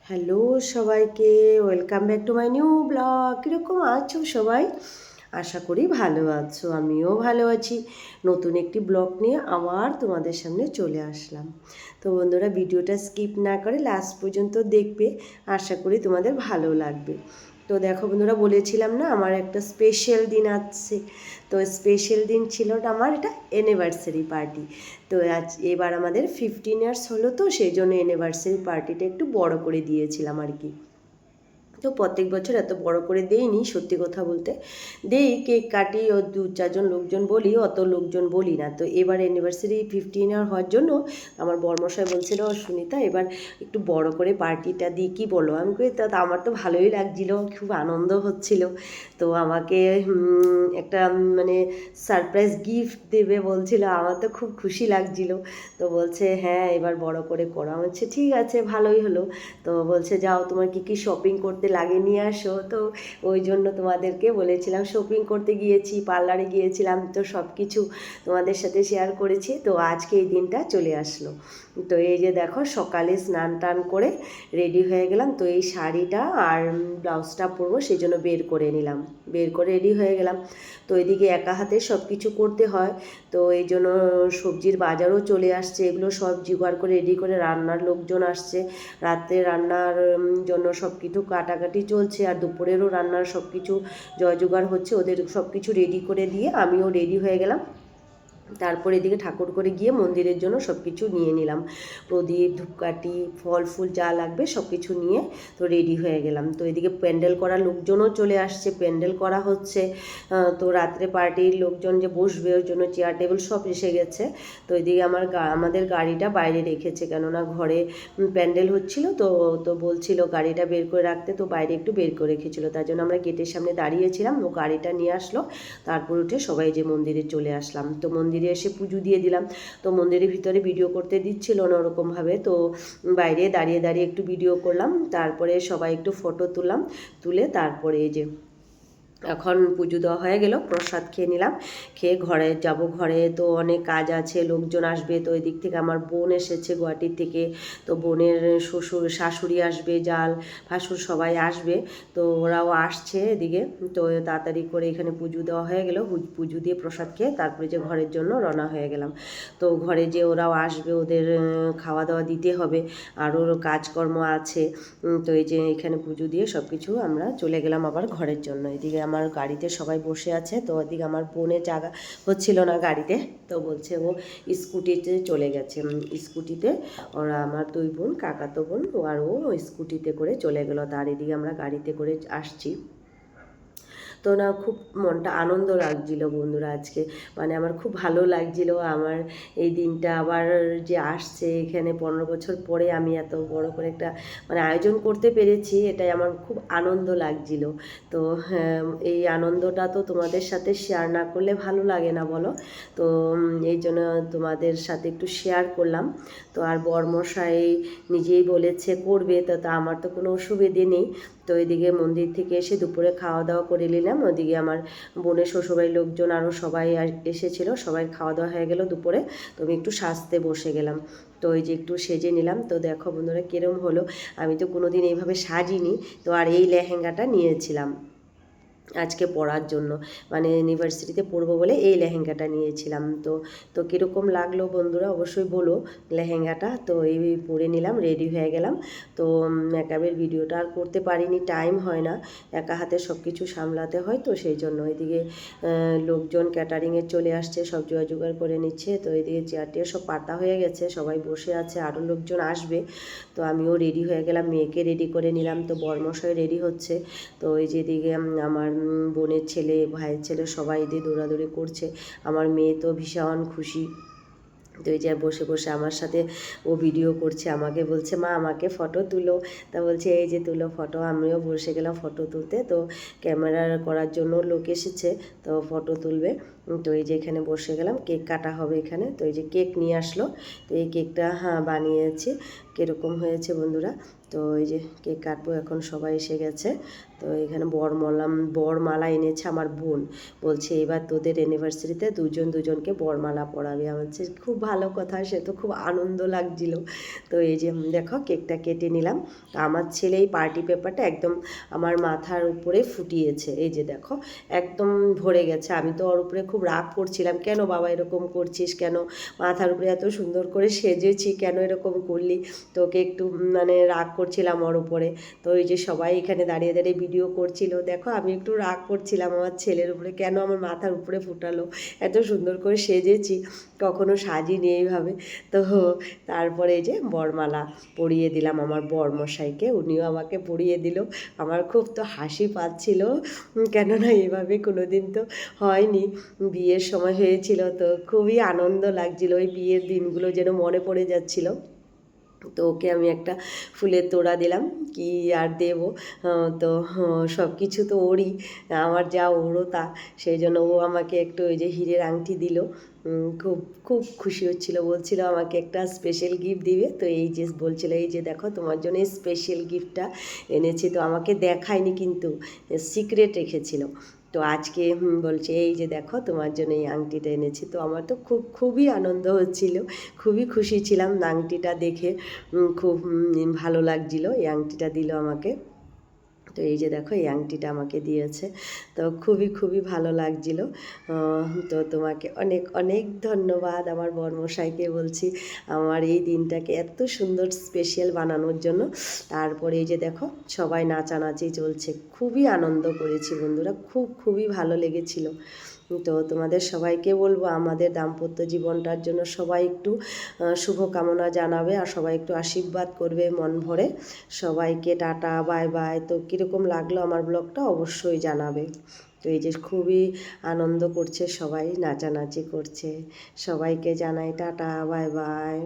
Hello সবাইকে, welcome back to my new blog. কীরকম আছো সবাই? আশা করি ভালো আছো, আমিও ভালো আছি। নতুন একটি ব্লগ নিয়ে আবার তোমাদের সামনে চলে আসলাম। তো বন্ধুরা, ভিডিওটা স্কিপ না করে লাস্ট পর্যন্ত দেখবে, আশা করি তোমাদের ভালো লাগবে। তো দেখো বন্ধুরা, বলেছিলাম না আমার একটা স্পেশাল দিন আছে। তো স্পেশাল দিন ছিল আমার এটা অ্যানিভার্সারি পার্টি। তো এবার আমাদের 15 ইয়ার্স হলো, তো সেই জন্য অ্যানিভার্সারি পার্টিটা একটু বড় করে দিয়েছিলাম আর কি। তো প্রত্যেক বছর এত বড় করে দেইনি, সত্যি কথা বলতে। দেই, কেক কাটি ও 2-4 জন লোকজন বলি, অত লোকজন বলি না। তো এবার অ্যানিভার্সারি 15 ইয়ার হওয়ার জন্য আমার বরমশাই বলছিল, সুনিতা এবার একটু বড় করে পার্টিটা দিই, কী বলো? আমি কই তা আমার তো ভালোই লাগছিল, খুব আনন্দ হচ্ছিল। তো আমাকে একটা মানে সারপ্রাইজ গিফট দেবে বলছিল, আমার তো খুব খুশি লাগছিল। তো বলছে হ্যাঁ এবার বড় করে করো। আমি বলছি ঠিক আছে, ভালোই হলো। তো বলছে যাও তোমার কী কী শপিং করতে লাগে নিয়ে আসো। তো ওই জন্য তোমাদেরকে বলেছিলাম, শপিং করতে গিয়েছি, পার্লারে গিয়েছিলাম, তো সব কিছু তোমাদের সাথে শেয়ার করেছি। তো আজকে এই দিনটা চলে আসলো। তো এই যে দেখো, সকালে স্নান টান করে রেডি হয়ে গেলাম। তো এই শাড়িটা আর ব্লাউজটা পরবো, সেই জন্য বের করে নিলাম, বের করে রেডি হয়ে গেলাম। তো এদিকে একা হাতে সব কিছু করতে হয়। তো এই জন্য সবজির বাজারও চলে আসছে, এগুলো সব জোগাড় করে রেডি করে, রান্নার লোকজন আসছে, রাতে রান্নার জন্য সব কিছু কাটাকাটি চলছে, আর দুপুরেরও রান্নার সব কিছু জোগাড় হচ্ছে। ওদের সব কিছু রেডি করে দিয়ে আমিও রেডি হয়ে গেলাম। তারপর এদিকে ঠাকুর করে গিয়ে মন্দিরের জন্য সব কিছু নিয়ে নিলাম, প্রদীপ, ধূপকাঠি, ফল ফুল যা লাগবে সব কিছু নিয়ে তো রেডি হয়ে গেলাম। তো এদিকে প্যান্ডেল করার লোকজনও চলে আসছে, প্যান্ডেল করা হচ্ছে। তো রাত্রে পার্টির লোকজন যে বসবে ওর জন্য চেয়ার টেবিল সব এসে গেছে। তো এদিকে আমাদের গাড়িটা বাইরে রেখেছে, কেননা ঘরে প্যান্ডেল হচ্ছিল। তো তো বলছিল গাড়িটা বের করে রাখতে, তো বাইরে একটু বের করে রেখেছিলো, তার জন্য আমরা গেটের সামনে দাঁড়িয়েছিলাম। ও গাড়িটা নিয়ে আসলো, তারপর উঠে সবাই যে মন্দিরে চলে আসলাম। তো মন্দিরে এসে পুজো দিয়ে দিলাম। তো মন্দিরের ভিতরে ভিডিও করতে দিচ্ছিল না ওরকমভাবে, তো বাইরে দাঁড়িয়ে দাঁড়িয়ে একটু ভিডিও করলাম। তারপরে সবাই একটু ফটো তুললাম, তুলে তারপরে এই যে এখন পুজো দেওয়া হয়ে গেল, প্রসাদ খেয়ে নিলাম। খেয়ে ঘরে যাব, ঘরে তো অনেক কাজ আছে, লোকজন আসবে। তো এদিক থেকে আমার বোন এসেছে গুয়াহাটির থেকে, তো বোনের শ্বশুর শাশুড়ি আসবে, জাল ভাসুর সবাই আসবে। তো ওরাও আসছে এদিকে। তো তাড়াতাড়ি করে এখানে পুজো দেওয়া হয়ে গেল, পুজো দিয়ে প্রসাদ খেয়ে তারপরে যে ঘরের জন্য রওনা হয়ে গেলাম। তো ঘরে যে ওরাও আসবে, ওদের খাওয়া দাওয়া দিতে হবে, আরও কাজকর্ম আছে। তো এই যে এখানে পুজো দিয়ে সব কিছু আমরা চলে গেলাম আবার ঘরের জন্য। এদিকে আমার গাড়িতে সবাই বসে আছে। তো ওদিকে আমার বোনের জায়গা হচ্ছিল না গাড়িতে, তো বলছে ও স্কুটিতে চলে গেছে। স্কুটিতে ওরা আমার 2 বোন, কাকাতো বোন, আর ও স্কুটিতে করে চলে গেলো। তার এদিকে আমরা গাড়িতে করে আসছি। তো না, খুব মনটা আনন্দ লাগছিল বন্ধুরা আজকে, মানে আমার খুব ভালো লাগছিল। আমার এই দিনটা আবার যে আসছে, এখানে 15 বছর পরে আমি এত বড় করে একটা মানে আয়োজন করতে পেরেছি, এটাই আমার খুব আনন্দ লাগছিল। তো হ্যাঁ, এই আনন্দটা তো তোমাদের সাথে শেয়ার না করলে ভালো লাগে না বলো? তো এই জন্য তোমাদের সাথে একটু শেয়ার করলাম। তো আর বরমশাই নিজেই বলেছে করবে, তো তা আমার তো কোনো অসুবিধে নেই। তো এদিকে মন্দির থেকে এসে দুপুরে খাওয়া দাওয়া করে নিলাম। ওদিকে আমার বোনের শ্বশুরবাড়ির লোকজন আরও সবাই এসেছিলো, সবাই খাওয়া দাওয়া হয়ে গেল দুপুরে। তো আমি একটু সাজতে বসে গেলাম। তো এই যে একটু সেজে নিলাম। তো দেখো বন্ধুরা কীরকম হলো, আমি তো কোনো দিন এইভাবে সাজিনি। তো আর এই লেহেঙ্গাটা নিয়েছিলাম আজকে পরার জন্য, মানে ইউনিভার্সিটিতে পরবো বলে এই লেহেঙ্গাটা নিয়েছিলাম। তো তো কীরকম লাগলো বন্ধুরা অবশ্যই বলো লেহেঙ্গাটা। তো এই পরে নিলাম, রেডি হয়ে গেলাম। তো মেকআপের ভিডিওটা আর করতে পারিনি, টাইম হয় না, একা হাতে সব কিছু সামলাতে হয়, তো সেই জন্য। এদিকে লোকজন ক্যাটারিংয়ে চলে আসছে, সব জোগাড় করে নিচ্ছে। তো এদিকে চেয়ার টেয়ার সব পাতা হয়ে গেছে, সবাই বসে আছে, আরও লোকজন আসবে। তো আমিও রেডি হয়ে গেলাম, মেয়েকে রেডি করে নিলাম। তো বরমশাই রেডি হচ্ছে। তো এই যেদিকে আমার বোনের ছেলে, ভাইয়ের ছেলে সবাই এদের দৌড়াদৌড়ি করছে। আমার মেয়ে তো ভীষণ খুশি। তো এই যে বসে বসে আমার সাথে ও ভিডিও করছে, আমাকে বলছে মা আমাকে ফটো তুলো। তা বলছে এই যে তুলো ফটো। আমিও বসে গেলাম ফটো তুলতে। তো ক্যামেরা করার জন্য লোক এসেছে, তো ফটো তুলবে। তো এই যে এখানে বসে গেলাম, কেক কাটা হবে এখানে। তো এই যে কেক নিয়ে আসলো, তো এই কেকটা বানিয়েছি। কীরকম হয়েছে বন্ধুরা। তো এই যে কেক কাটবো এখন, সবাই এসে গেছে। তো এখানে বরমালা এনেছে আমার বোন, বলছে এবার তোদের অ্যানিভার্সারিতে দুজনকে বরমালা পরাবে। আমার হচ্ছে খুব ভালো কথা, সে তো খুব আনন্দ লাগছিল। তো এই যে দেখো কেকটা কেটে নিলাম। তো আমার ছেলে এই পার্টি পেপারটা একদম আমার মাথার উপরে ফুটিয়েছে, এই যে দেখো একদম ভরে গেছে। আমি তো ওর উপরে খুব রাগ করছিলাম, কেন বাবা এরকম করছিস, কেন মাথার উপরে এত সুন্দর করে সেজেছি, কেন এরকম করলি। তোকে একটু মানে রাগ করছিলাম ওর উপরে। তো এই যে সবাই এখানে দাঁড়িয়ে দাঁড়িয়ে ভিডিও করছিল, দেখো আমি একটু রাগ করছিলাম আমার ছেলের উপরে, কেন আমার মাথার উপরে ফুটালো, এত সুন্দর করে সেজেছি, কখনো সাজিনি এইভাবে। তো তারপরে এই যে বরমালা পরিয়ে দিলাম আমার বরমশাইকে, উনিও আমাকে পরিয়ে দিল। আমার খুব তো হাসি পাচ্ছিল, কেননা এভাবে কোনো দিন তো হয়নি, বিয়ের সময় হয়েছিল। তো খুবই আনন্দ লাগছিল, ওই বিয়ের দিনগুলো যেন মনে পড়ে যাচ্ছিল। তো ওকে আমি একটা ফুলের তোড়া দিলাম, কি আর দেব। তো সব কিছু তো ওরই, আমার যা ওরও তা, সেই জন্য ও আমাকে একটু ওই যে হীরের আংটি দিল। খুব খুব খুশি হচ্ছিল, বলছিল আমাকে একটা স্পেশাল গিফট দিবে। তো এই যে বলছিল এই যে দেখো তোমার জন্য এই স্পেশাল গিফটটা এনেছি। তো আমাকে দেখায়নি, কিন্তু সিক্রেট রেখেছিল। তো আজকে বলছে এই যে দেখো তোমার জন্য এই আংটিটা এনেছি। তো আমার তো খুবই আনন্দ হচ্ছিল, খুবই খুশি ছিলাম আংটিটা দেখে, খুব ভালো লাগছিল। এই আংটিটা দিল আমাকে। তো এই যে দেখো এই আংটিটা আমাকে দিয়েছে, তো খুবই ভালো লাগছিল। তো তোমাকে অনেক অনেক ধন্যবাদ আমার বরমশাইকে বলছি, আমার এই দিনটাকে এত সুন্দর স্পেশাল বানানোর জন্য। তারপরে এই যে দেখো সবাই নাচানাচি চলছে, খুবই আনন্দ করেছি বন্ধুরা, খুবই ভালো লেগেছিল। তো তোমাদের সবাইকে বলবো আমাদের দাম্পত্য জীবনটার জন্য সবাই একটু শুভকামনা জানাবে, আর সবাই একটু আশীর্বাদ করবে মন ভরে। সবাইকে টাটা বাই বাই। তো কীরকম লাগলো আমার ব্লগটা অবশ্যই জানাবে। তো এই যে খুবই আনন্দ করছে সবাই, নাচানাচি করছে। সবাইকে জানাই টাটা বাই বাই।